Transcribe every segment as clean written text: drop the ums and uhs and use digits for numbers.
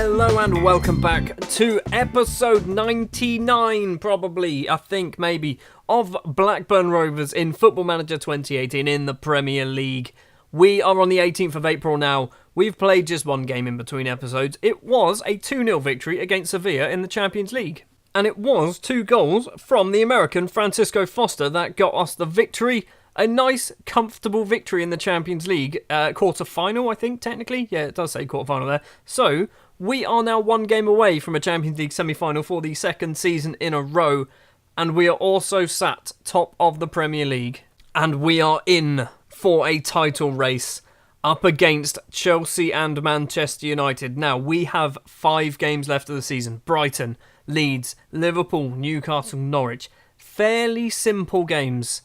Hello and welcome back to episode 99, probably, I think, maybe, of Blackburn Rovers in Football Manager 2018 in the Premier League. We are on the 18th of April now. We've played just one game in between episodes. It was a 2-0 victory against Sevilla in the Champions League. And it was 2 goals from the American Francisco Foster that got us the victory. A nice, comfortable victory in the Champions League. Quarter-final, I think, technically. Yeah, it does say quarter-final there. So, we are now 1 game away from a Champions League semi-final for the 2nd season in a row. And we are also sat top of the Premier League. And we are in for a title race up against Chelsea and Manchester United. Now, we have 5 games left of the season. Brighton, Leeds, Liverpool, Newcastle, Norwich. Fairly simple games.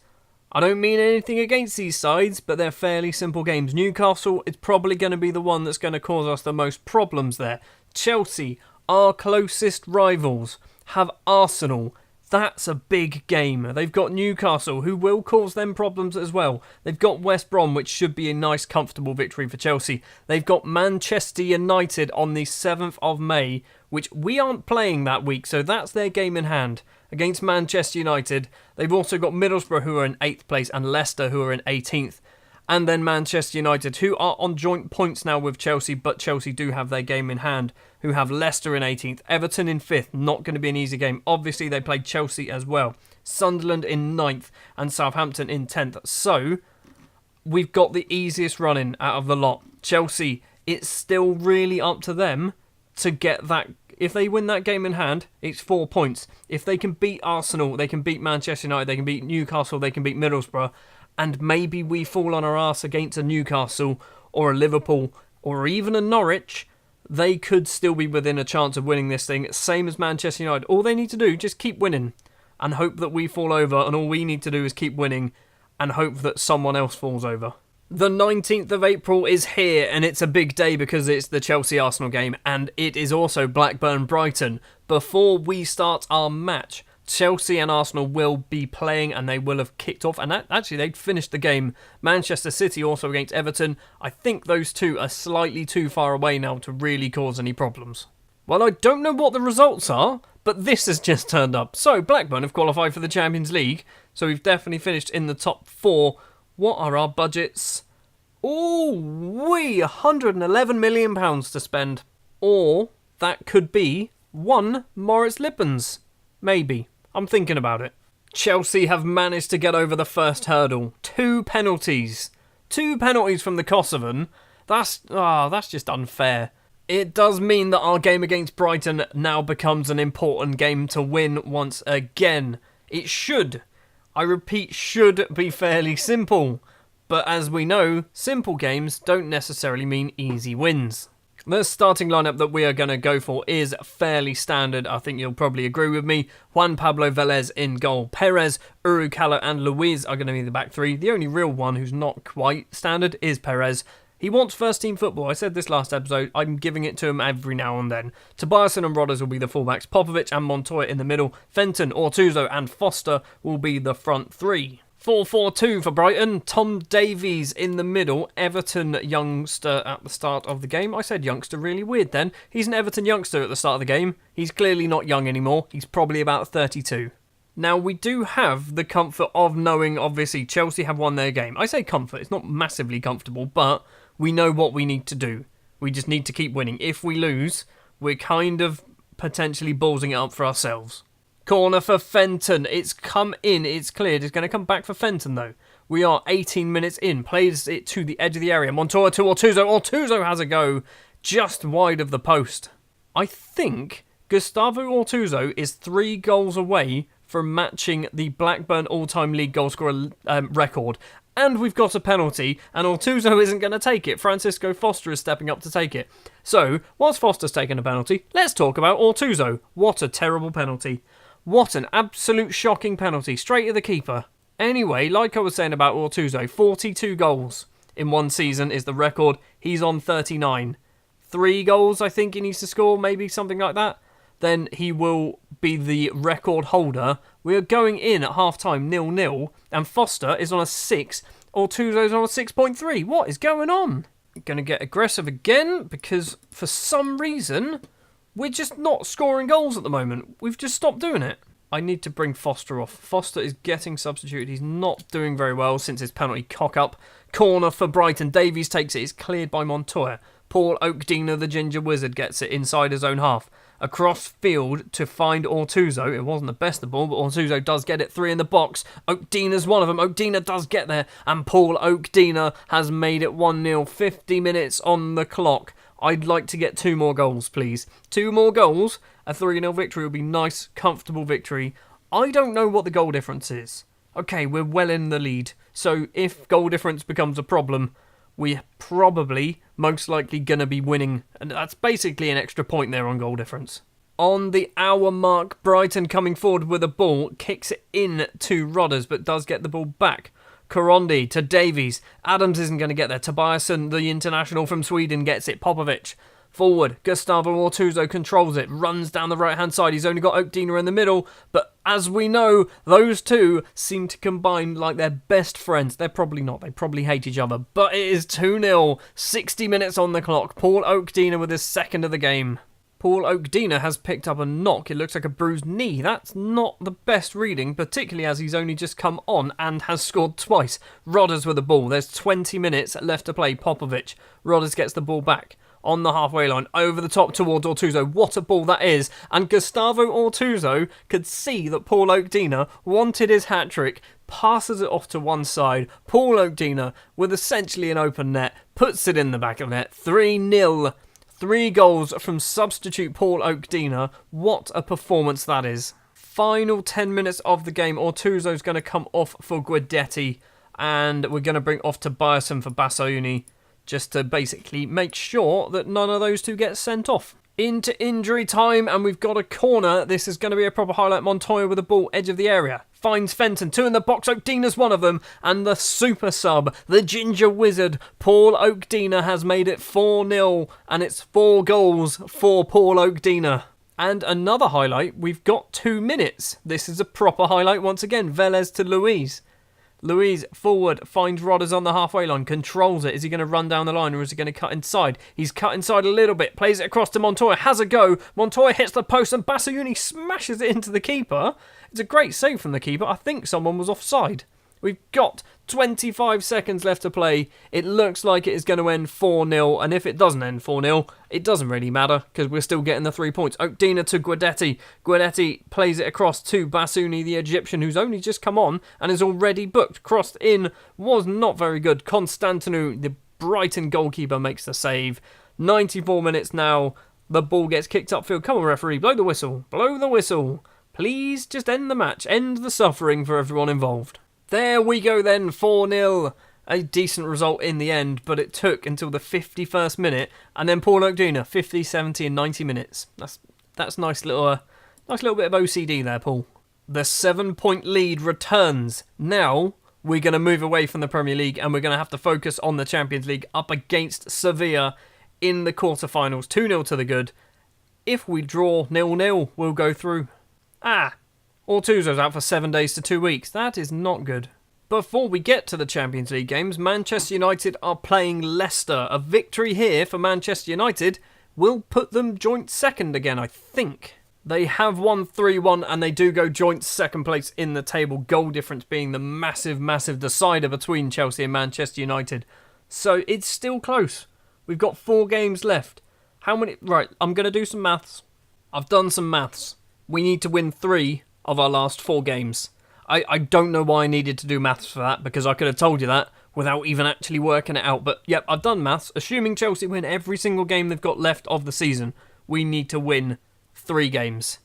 I don't mean anything against these sides, but they're fairly simple games. Newcastle is probably going to be the one that's going to cause us the most problems there. Chelsea, our closest rivals, have Arsenal. That's a big game. They've got Newcastle, who will cause them problems as well. They've got West Brom, which should be a nice, comfortable victory for Chelsea. They've got Manchester United on the 7th of May, which we aren't playing that week, so that's their game in hand against Manchester United. They've also got Middlesbrough, who are in 8th place, and Leicester, who are in 18th. And then Manchester United, who are on joint points now with Chelsea, but Chelsea do have their game in hand, who have Leicester in 18th, Everton in 5th, not going to be an easy game. Obviously, they played Chelsea as well. Sunderland in 9th, and Southampton in 10th. So, we've got the easiest run-in out of the lot. Chelsea, it's still really up to them to get that. If they win that game in hand, it's 4 points. If they can beat Arsenal, they can beat Manchester United, they can beat Newcastle, they can beat Middlesbrough, and maybe we fall on our arse against a Newcastle or a Liverpool or even a Norwich, they could still be within a chance of winning this thing, same as Manchester United. All they need to do, just keep winning and hope that we fall over, and all we need to do is keep winning and hope that someone else falls over. The 19th of April is here, and it's a big day because it's the Chelsea-Arsenal game, and it is also Blackburn-Brighton. Before we start our match, Chelsea and Arsenal will be playing, and they will have kicked off, and actually they'd finished the game. Manchester City also against Everton. I think those two are slightly too far away now to really cause any problems. Well, I don't know what the results are, but this has just turned up. So, Blackburn have qualified for the Champions League, so we've definitely finished in the top 4. What are our budgets? £111 million to spend. Or that could be 1 Moritz Lippens. Maybe. I'm thinking about it. Chelsea have managed to get over the first hurdle. 2 penalties. 2 penalties from the Kosovan. That's just unfair. It does mean that our game against Brighton now becomes an important game to win once again. It should, I repeat, should be fairly simple. But as we know, simple games don't necessarily mean easy wins. The starting lineup that we are going to go for is fairly standard. I think you'll probably agree with me. Juan Pablo Velez in goal. Perez, Urukala and Luiz are going to be the back 3. The only real one who's not quite standard is Perez. He wants first team football. I said this last episode. I'm giving it to him every now and then. Tobiasen and Rodders will be the fullbacks. Popovic and Montoya in the middle. Fenton, Ortuzzo and Foster will be the front 3. 4-4-2 for Brighton. Tom Davies in the middle. Everton youngster at the start of the game. I said youngster, really weird then. He's an Everton youngster at the start of the game. He's clearly not young anymore. He's probably about 32. Now, we do have the comfort of knowing, obviously, Chelsea have won their game. I say comfort, it's not massively comfortable, but we know what we need to do. We just need to keep winning. If we lose, we're kind of potentially ballsing it up for ourselves. Corner for Fenton. It's come in. It's cleared. It's going to come back for Fenton, though. We are 18 minutes in. Plays it to the edge of the area. Montoya to Ortuzzo. Ortuzzo has a go just wide of the post. I think Gustavo Ortuzzo is 3 goals away from matching the Blackburn all-time league goalscorer record. And we've got a penalty, and Ortuzzo isn't going to take it. Francisco Foster is stepping up to take it. So, whilst Foster's taken a penalty, let's talk about Ortuzzo. What a terrible penalty. What an absolute shocking penalty, straight at the keeper. Anyway, like I was saying about Ortuzzo, 42 goals in one season is the record. He's on 39. 3 goals I think he needs to score, maybe something like that. Then he will be the record holder. We are going in at half-time 0-0, and Foster is on a 6. Ortuzzo's on a 6.3. What is going on? Going to get aggressive again because for some reason we're just not scoring goals at the moment. We've just stopped doing it. I need to bring Foster off. Foster is getting substituted. He's not doing very well since his penalty cock-up. Corner for Brighton. Davies takes it. It's cleared by Montoya. Paul Okedina, the Ginger Wizard, gets it inside his own half. Across field to find Ortuzzo. It wasn't the best of the ball, but Ortuzzo does get it. 3 in the box. Okedina's one of them. Okedina does get there. And Paul Okedina has made it 1-0. 50 minutes on the clock. I'd like to get 2 more goals, please. 2 more goals. A 3-0 victory would be nice, comfortable victory. I don't know what the goal difference is. Okay, we're well in the lead. So if goal difference becomes a problem, we're probably most likely going to be winning. And that's basically an extra point there on goal difference. On the hour mark, Brighton coming forward with a ball, kicks it in to Rodders, but does get the ball back. Korondi to Davies. Adams isn't going to get there. Tobiasson, the international from Sweden, gets it. Popovic. Forward, Gustavo Ortuzzo controls it, runs down the right-hand side. He's only got Okedina in the middle, but as we know, those two seem to combine like they're best friends. They're probably not. They probably hate each other, but it is 2-0, 60 minutes on the clock. Paul Okedina with his second of the game. Paul Okedina has picked up a knock. It looks like a bruised knee. That's not the best reading, particularly as he's only just come on and has scored twice. Rodders with the ball. There's 20 minutes left to play. Popovic. Rodders gets the ball back. On the halfway line, over the top towards Ortuzzo. What a ball that is. And Gustavo Ortuzzo could see that Paul Okedina wanted his hat-trick, passes it off to one side. Paul Okedina, with essentially an open net, puts it in the back of net. 3-0. 3 goals from substitute Paul Okedina. What a performance that is. Final 10 minutes of the game. Ortuzzo's going to come off for Guidetti. And we're going to bring off Tobiasson for Basayuni, just to basically make sure that none of those two get sent off. Into injury time, and we've got a corner. This is going to be a proper highlight. Montoya with the ball, edge of the area. Finds Fenton, 2 in the box. Okedina's one of them. And the super sub, the Ginger Wizard, Paul Okedina, has made it 4-0. And it's 4 goals for Paul Okedina. And another highlight, we've got 2 minutes. This is a proper highlight once again. Velez to Luiz. Luiz forward, finds Rodders on the halfway line, controls it. Is he going to run down the line or is he going to cut inside? He's cut inside a little bit, plays it across to Montoya, has a go. Montoya hits the post and Basayuni smashes it into the keeper. It's a great save from the keeper. I think someone was offside. We've got 25 seconds left to play. It looks like it is going to end 4-0. And if it doesn't end 4-0, it doesn't really matter because we're still getting the 3 points. Okedina to Guidetti. Guidetti plays it across to Basuni, the Egyptian, who's only just come on and is already booked. Crossed in, was not very good. Constantinou, the Brighton goalkeeper, makes the save. 94 minutes now. The ball gets kicked upfield. Come on, referee, blow the whistle. Blow the whistle. Please just end the match. End the suffering for everyone involved. There we go then, 4-0. A decent result in the end, but it took until the 51st minute, and then Paul Okedina, 50, 70 and 90 minutes. That's nice little bit of OCD there, Paul. The 7-point lead returns. Now we're going to move away from the Premier League and we're going to have to focus on the Champions League up against Sevilla in the quarterfinals. 2-0 to the good. If we draw 0-0, we'll go through. Ortuzzo's out for 7 days to 2 weeks. That is not good. Before we get to the Champions League games, Manchester United are playing Leicester. A victory here for Manchester United will put them joint second again, I think. They have won 3-1 and they do go joint second place in the table. Goal difference being the massive, massive decider between Chelsea and Manchester United. So it's still close. We've got 4 games left. How many? Right, I'm going to do some maths. I've done some maths. We need to win 3 of our last 4 games. I don't know why I needed to do maths for that, because I could have told you that without even actually working it out. But yep, I've done maths. Assuming Chelsea win every single game they've got left of the season, we need to win 3 games.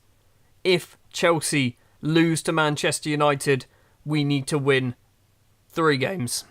If Chelsea lose to Manchester United, we need to win 3 games.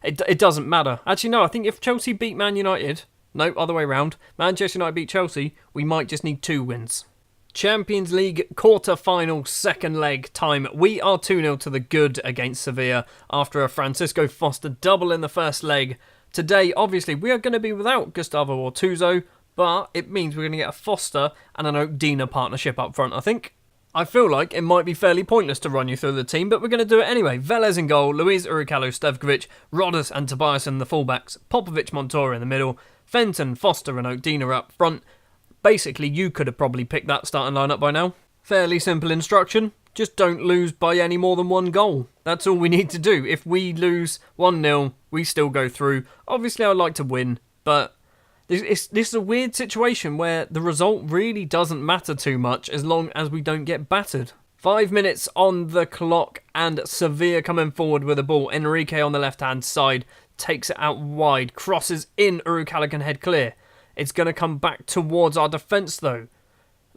It doesn't matter. Actually, no, I think if Chelsea beat Man United, no, other way round, Manchester United beat Chelsea, we might just need 2 wins. Champions League quarter-final second leg time. We are 2-0 to the good against Sevilla after a Francisco Foster double in the first leg. Today, obviously, we are going to be without Gustavo Ortuzzo, but it means we're going to get a Foster and an Okedina partnership up front, I think. I feel like it might be fairly pointless to run you through the team, but we're going to do it anyway. Velez in goal, Luiz, Uricalo, Stevkovic, Rodas and Tobias in the fullbacks, Popovic, Montoya in the middle, Fenton, Foster and Okedina up front. Basically, you could have probably picked that starting lineup by now. Fairly simple instruction. Just don't lose by any more than one goal. That's all we need to do. If we lose 1-0, we still go through. Obviously, I'd like to win, but this is a weird situation where the result really doesn't matter too much as long as we don't get battered. 5 minutes on the clock and Sevilla coming forward with the ball. Enrique on the left-hand side takes it out wide, crosses in, Uricalo can head clear. It's going to come back towards our defence though.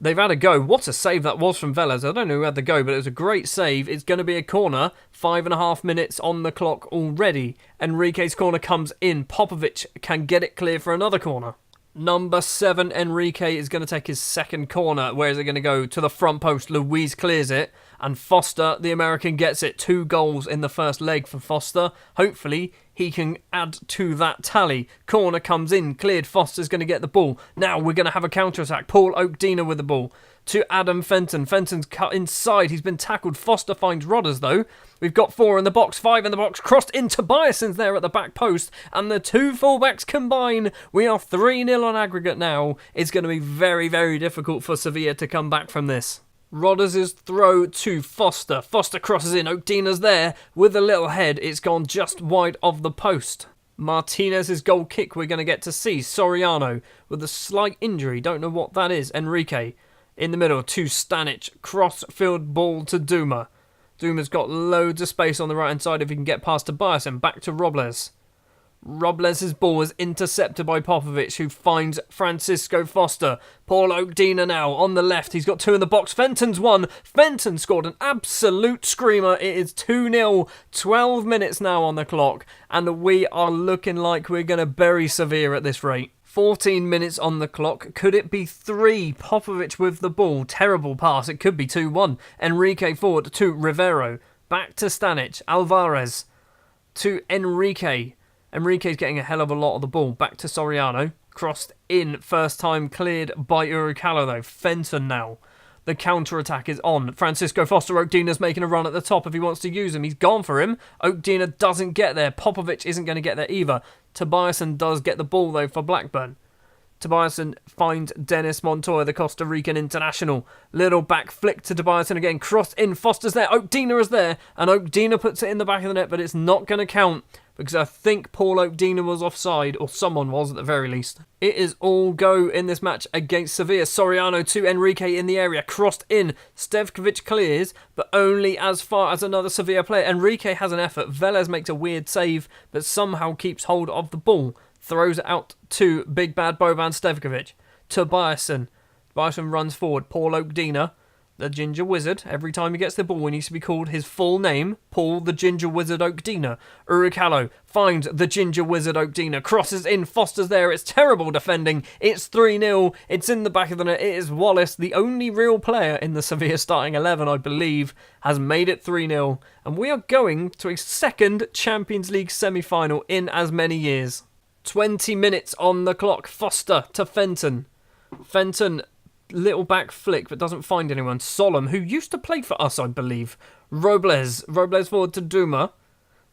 They've had a go. What a save that was from Velez. I don't know who had the go, but it was a great save. It's going to be a corner. 5.5 minutes on the clock already. Enrique's corner comes in. Popovic can get it clear for another corner. Number 7, Enrique, is going to take his second corner. Where is it going to go? To the front post. Luiz clears it. And Foster, the American, gets it. 2 goals in the first leg for Foster. Hopefully, he can add to that tally. Corner comes in. Cleared. Foster's going to get the ball. Now we're going to have a counter-attack. Paul Okedina with the ball. To Adam Fenton. Fenton's cut inside. He's been tackled. Foster finds Rodders, though. We've got 4 in the box, 5 in the box. Crossed in. Tobiason's there at the back post. And the 2 fullbacks combine. We are 3-0 on aggregate now. It's going to be very, very difficult for Sevilla to come back from this. Rodders' throw to Foster. Foster crosses in. Okedina's there with a little head. It's gone just wide of the post. Martinez's goal kick we're going to get to see. Soriano with a slight injury. Don't know what that is. Enrique in the middle to Stanic. Cross-field ball to Duma. Duma's got loads of space on the right-hand side if he can get past Tobias and back to Robles. Robles' ball is intercepted by Popovic, who finds Francisco Foster. Paul Okedina now on the left. He's got 2 in the box. Fenton's one. Fenton scored an absolute screamer. It is 2-0. 12 minutes now on the clock. And we are looking like we're going to bury Sevilla at this rate. 14 minutes on the clock. Could it be 3? Popovic with the ball. Terrible pass. It could be 2-1. Enrique forward to Rivero. Back to Stanic. Alvarez to Enrique. Enrique's getting a hell of a lot of the ball. Back to Soriano. Crossed in. First time cleared by Uricalo though. Fenton now. The counter-attack is on. Francisco Foster. Okedina's making a run at the top if he wants to use him. He's gone for him. Okedina doesn't get there. Popovic isn't going to get there either. Tobiason does get the ball though for Blackburn. Tobiason finds Dennis Montoya, the Costa Rican international. Little back flick to Tobiason again. Crossed in. Foster's there. Okedina is there. And Okedina puts it in the back of the net, but it's not going to count because I think Paul Okedina was offside, or someone was at the very least. It is all go in this match against Sevilla. Soriano to Enrique in the area. Crossed in. Stevkovic clears, but only as far as another Sevilla player. Enrique has an effort. Velez makes a weird save, but somehow keeps hold of the ball. Throws it out to Big Bad Boban Stevkovic. Tobiason. Tobiason runs forward. Paul Okedina, the Ginger Wizard. Every time he gets the ball, he needs to be called his full name. Paul the Ginger Wizard Okedina. Uricalo finds the Ginger Wizard Okedina. Crosses in. Foster's there. It's terrible defending. It's 3-0. It's in the back of the net. It is Wallace, the only real player in the Sevilla starting 11, I believe, has made it 3-0. And we are going to a second Champions League semi-final in as many years. 20 minutes on the clock. Foster to Fenton. Fenton, little back flick, but doesn't find anyone. Solom, who used to play for us, I believe. Robles forward to Duma.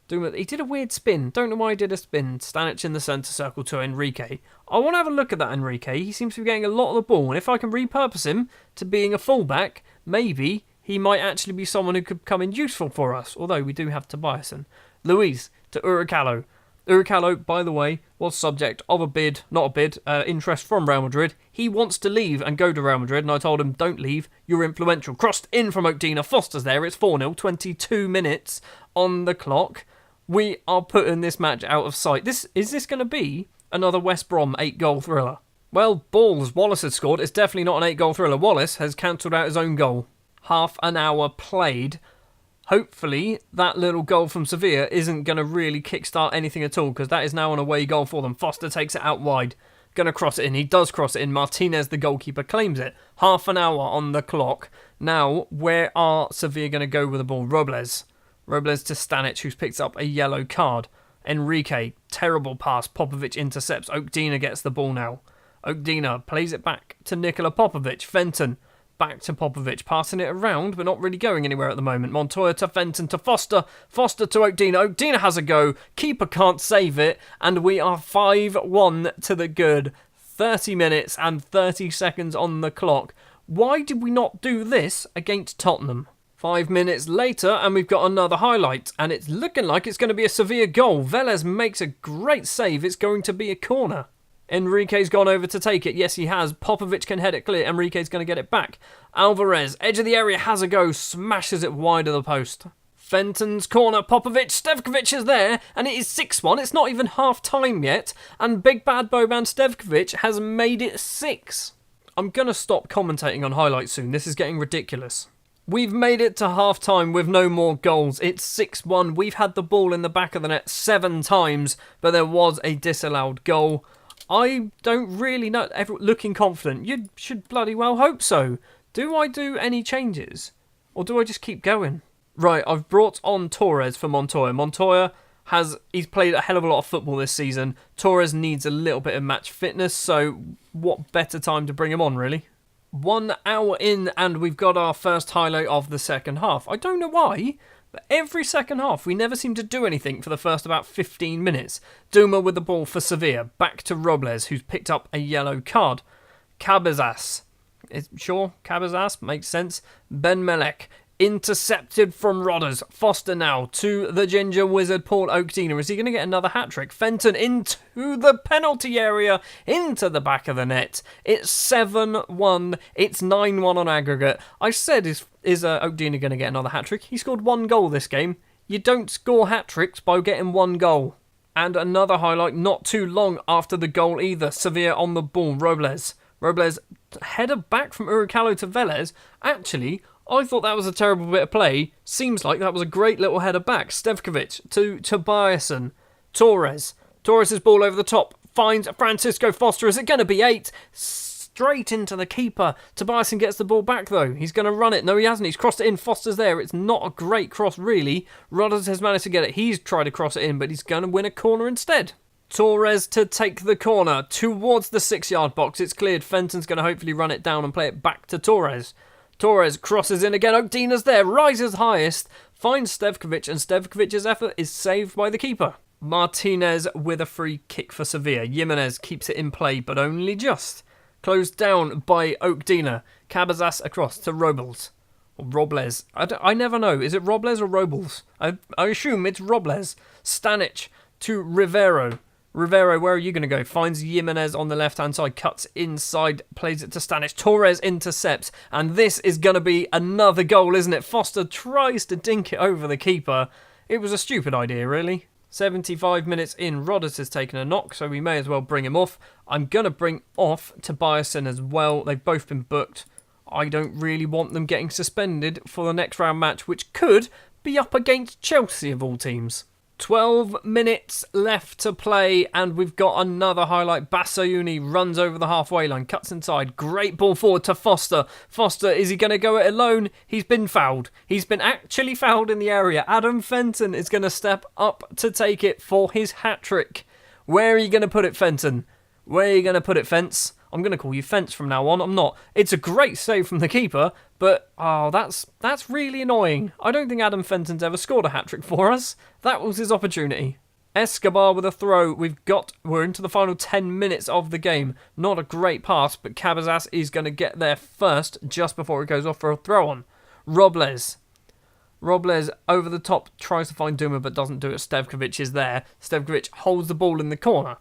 He did a weird spin. Don't know why he did a spin. Stanic in the centre circle to Enrique. I want to have a look at that Enrique. He seems to be getting a lot of the ball, and if I can repurpose him to being a fullback, maybe he might actually be someone who could come in useful for us, although we do have Tobiason. Luiz to Uricalo. Uricalo, by the way, was subject of interest from Real Madrid. He wants to leave and go to Real Madrid, and I told him, don't leave, you're influential. Crossed in from Okedina. Foster's there. It's 4-0, 22 minutes on the clock. We are putting this match out of sight. Is this going to be another West Brom 8-goal thriller? Well, balls. Wallace has scored. It's definitely not an 8-goal thriller. Wallace has cancelled out his own goal. Half an hour played. Hopefully, that little goal from Sevilla isn't going to really kickstart anything at all, because that is now an away goal for them. Foster takes it out wide. Going to cross it in. He does cross it in. Martinez, the goalkeeper, claims it. Half an hour on the clock. Now, where are Sevilla going to go with the ball? Robles to Stanic, who's picked up a yellow card. Enrique, terrible pass. Popovic intercepts. Okedina gets the ball now. Okedina plays it back to Nikola Popovic. Fenton Back to Popovic, passing it around, but not really going anywhere at the moment. Montoya to Fenton to Foster. Foster to Okedina. Okedina has a go. Keeper can't save it. And we are 5-1 to the good. 30 minutes and 30 seconds on the clock. Why did we not do this against Tottenham? 5 minutes later, and we've got another highlight. And it's looking like it's going to be a Sevilla goal. Vélez makes a great save. It's going to be a corner. Enrique's gone over to take it. Yes, he has. Popovic can head it clear. Enrique's going to get it back. Alvarez, edge of the area, has a go. Smashes it wide of the post. Fenton's corner. Popovic. Stevkovic is there. And it is 6-1. It's not even half time yet. And big bad Boban Stevkovic has made it 6. I'm going to stop commentating on highlights soon. This is getting ridiculous. We've made it to half time with no more goals. It's 6-1. We've had the ball in the back of the net 7 times. But there was a disallowed goal. I don't really know. Looking confident. You should bloody well hope so. Do I do any changes? Or do I just keep going? Right, I've brought on Torres for Montoya. Montoya he's played a hell of a lot of football this season. Torres needs a little bit of match fitness, so what better time to bring him on, really? 1 hour in, and we've got our first highlight of the second half. I don't know why, but every second half, we never seem to do anything for the first about 15 minutes. Duma with the ball for Sevilla. Back to Robles, who's picked up a yellow card. Cabezas. Cabezas makes sense. Ben Melek. Intercepted from Rodders. Foster now to the ginger wizard Paul Okedina. Is he going to get another hat-trick? Fenton into the penalty area. Into the back of the net. It's 7-1. It's 9-1 on aggregate. I said, is Okedina going to get another hat-trick? He scored 1 goal this game. You don't score hat-tricks by getting 1 goal. And another highlight not too long after the goal either. Sevilla on the ball. Robles, header back from Uricalo to Vélez. Actually, I thought that was a terrible bit of play. Seems like that was a great little header back. Stevkovic to Tobiasen. Torres' ball over the top. Finds Francisco Foster. Is it going to be 8? Straight into the keeper. Tobiasen gets the ball back though. He's going to run it. No, he hasn't. He's crossed it in. Foster's there. It's not a great cross really. Rodders has managed to get it. He's tried to cross it in, but he's going to win a corner instead. Torres to take the corner towards the 6-yard box. It's cleared. Fenton's going to hopefully run it down and play it back to Torres. Torres crosses in again. Okedina's there. Rises highest. Finds Stevkovic. And Stevkovic's effort is saved by the keeper. Martinez with a free kick for Sevilla. Jimenez keeps it in play, but only just. Closed down by Okedina. Cabezas across to Robles. I never know. Is it Robles or Robles? I assume it's Robles. Stanic to Rivero. Rivero, where are you going to go? Finds Jimenez on the left-hand side, cuts inside, plays it to Stanic. Torres intercepts, and this is going to be another goal, isn't it? Foster tries to dink it over the keeper. It was a stupid idea, really. 75 minutes in, Rodders has taken a knock, so we may as well bring him off. I'm going to bring off Tobiasen as well. They've both been booked. I don't really want them getting suspended for the next round match, which could be up against Chelsea of all teams. 12 minutes left to play, and we've got another highlight. Basayuni runs over the halfway line, cuts inside. Great ball forward to Foster. Foster, is he going to go it alone? He's been fouled. He's been actually fouled in the area. Adam Fenton is going to step up to take it for his hat-trick. Where are you going to put it, Fenton? Where are you going to put it, Fence? I'm going to call you Fence from now on. I'm not. It's a great save from the keeper, but that's really annoying. I don't think Adam Fenton's ever scored a hat-trick for us. That was his opportunity. Escobar with a throw. We're into the final 10 minutes of the game. Not a great pass, but Cabezas is going to get there first just before it goes off for a throw-on. Robles over the top, tries to find Duma but doesn't do it. Stevkovic is there. Stevkovic holds the ball in the corner.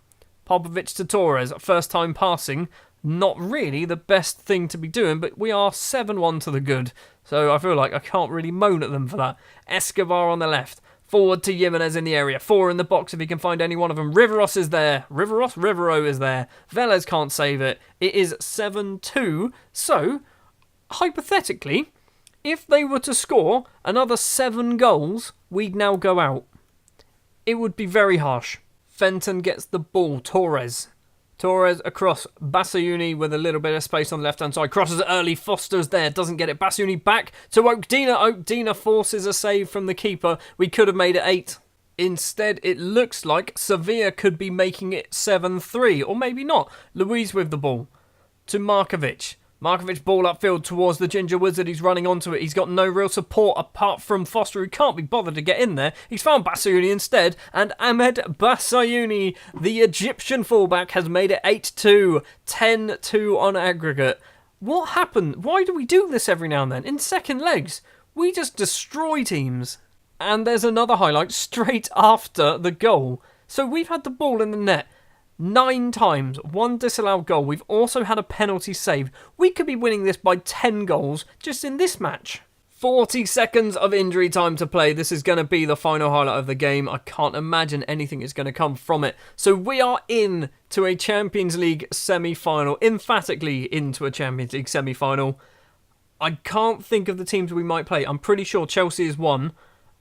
Popovic to Torres, first time passing. Not really the best thing to be doing, but we are 7-1 to the good. So I feel like I can't really moan at them for that. Escobar on the left. Forward to Jimenez in the area. 4 in the box if he can find any one of them. Riveros is there. Rivero is there. Vélez can't save it. It is 7-2. So, hypothetically, if they were to score another 7 goals, we'd now go out. It would be very harsh. Fenton gets the ball. Torres across. Basayuni with a little bit of space on the left-hand side. Crosses early. Foster's there. Doesn't get it. Basayuni back to Okedina. Okedina forces a save from the keeper. We could have made it 8. Instead, it looks like Sevilla could be making it 7-3. Or maybe not. Luis with the ball. To Markovic. Markovic ball upfield towards the Ginger Wizard. He's running onto it. He's got no real support apart from Foster, who can't be bothered to get in there. He's found Basayuni instead, and Ahmed Basayuni, the Egyptian fullback, has made it 8-2, 10-2 on aggregate. What happened? Why do we do this every now and then? In second legs, we just destroy teams. And there's another highlight straight after the goal. So we've had the ball in the net 9 times, 1 disallowed goal. We've also had a penalty saved. We could be winning this by 10 goals just in this match. 40 seconds of injury time to play. This is going to be the final highlight of the game. I can't imagine anything is going to come from it. So we are in to a Champions League semi-final. Emphatically into a Champions League semi-final. I can't think of the teams we might play. I'm pretty sure Chelsea is one.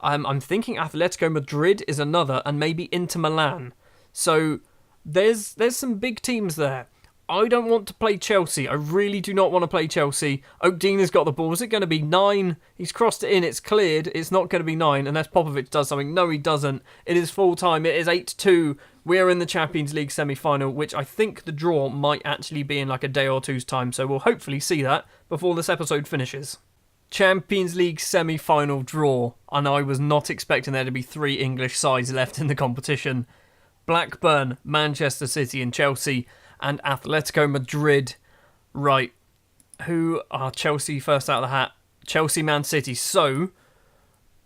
I'm thinking Atletico Madrid is another, and maybe Inter Milan. So there's some big teams there. I don't want to play Chelsea. I really do not want to play Chelsea. Okedina's got the ball. Is it going to be 9? He's crossed it in. It's cleared. It's not going to be 9 unless Popovic does something. No, he doesn't. It is full time. It is 8-2. We're in the Champions League semi-final, which I think the draw might actually be in like a day or two's time. So we'll hopefully see that before this episode finishes. Champions League semi-final draw. And I was not expecting there to be 3 English sides left in the competition. Blackburn, Manchester City and Chelsea, and Atletico Madrid. Right, who are Chelsea first out of the hat? Chelsea, Man City. So,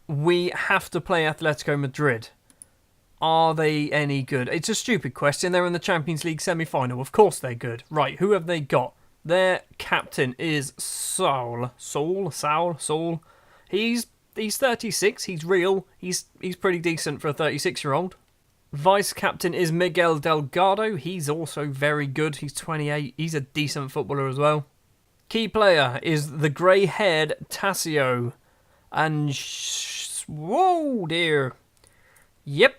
we have to play Atletico Madrid. Are they any good? It's a stupid question. They're in the Champions League semi-final. Of course they're good. Right, who have they got? Their captain is Saul. He's 36. He's real. He's pretty decent for a 36-year-old. Vice captain is Miguel Delgado. He's also very good. He's 28. He's a decent footballer as well. Key player is the grey-haired Tassio. And whoa, dear. Yep,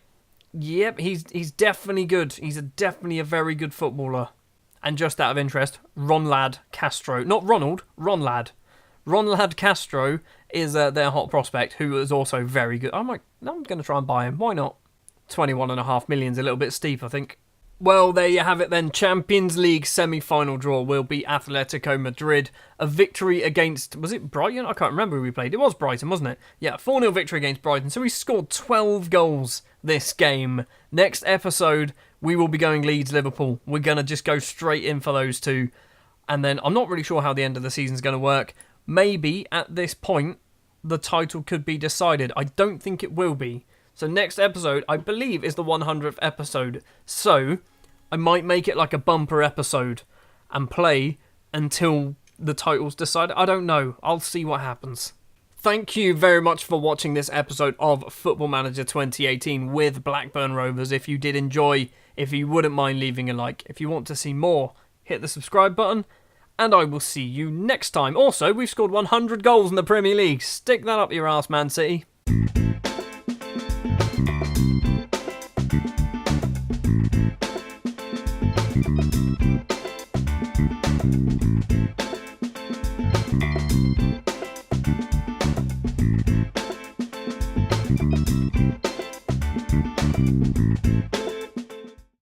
he's definitely good. He's definitely a very good footballer. And just out of interest, Ronlad Castro. Not Ronald, Ronlad. Ronlad Castro is their hot prospect, who is also very good. I'm going to try and buy him. Why not? 21.5 million is a little bit steep, I think. Well, there you have it then. Champions League semi-final draw will be Atletico Madrid. A victory against, was it Brighton? I can't remember who we played. It was Brighton, wasn't it? Yeah, 4-0 victory against Brighton. So we scored 12 goals this game. Next episode, we will be going Leeds-Liverpool. We're going to just go straight in for those two. And then I'm not really sure how the end of the season is going to work. Maybe at this point, the title could be decided. I don't think it will be. So next episode, I believe, is the 100th episode. So I might make it like a bumper episode and play until the title's decided. I don't know. I'll see what happens. Thank you very much for watching this episode of Football Manager 2018 with Blackburn Rovers. If you did enjoy, if you wouldn't mind leaving a like, if you want to see more, hit the subscribe button. And I will see you next time. Also, we've scored 100 goals in the Premier League. Stick that up your arse, Man City.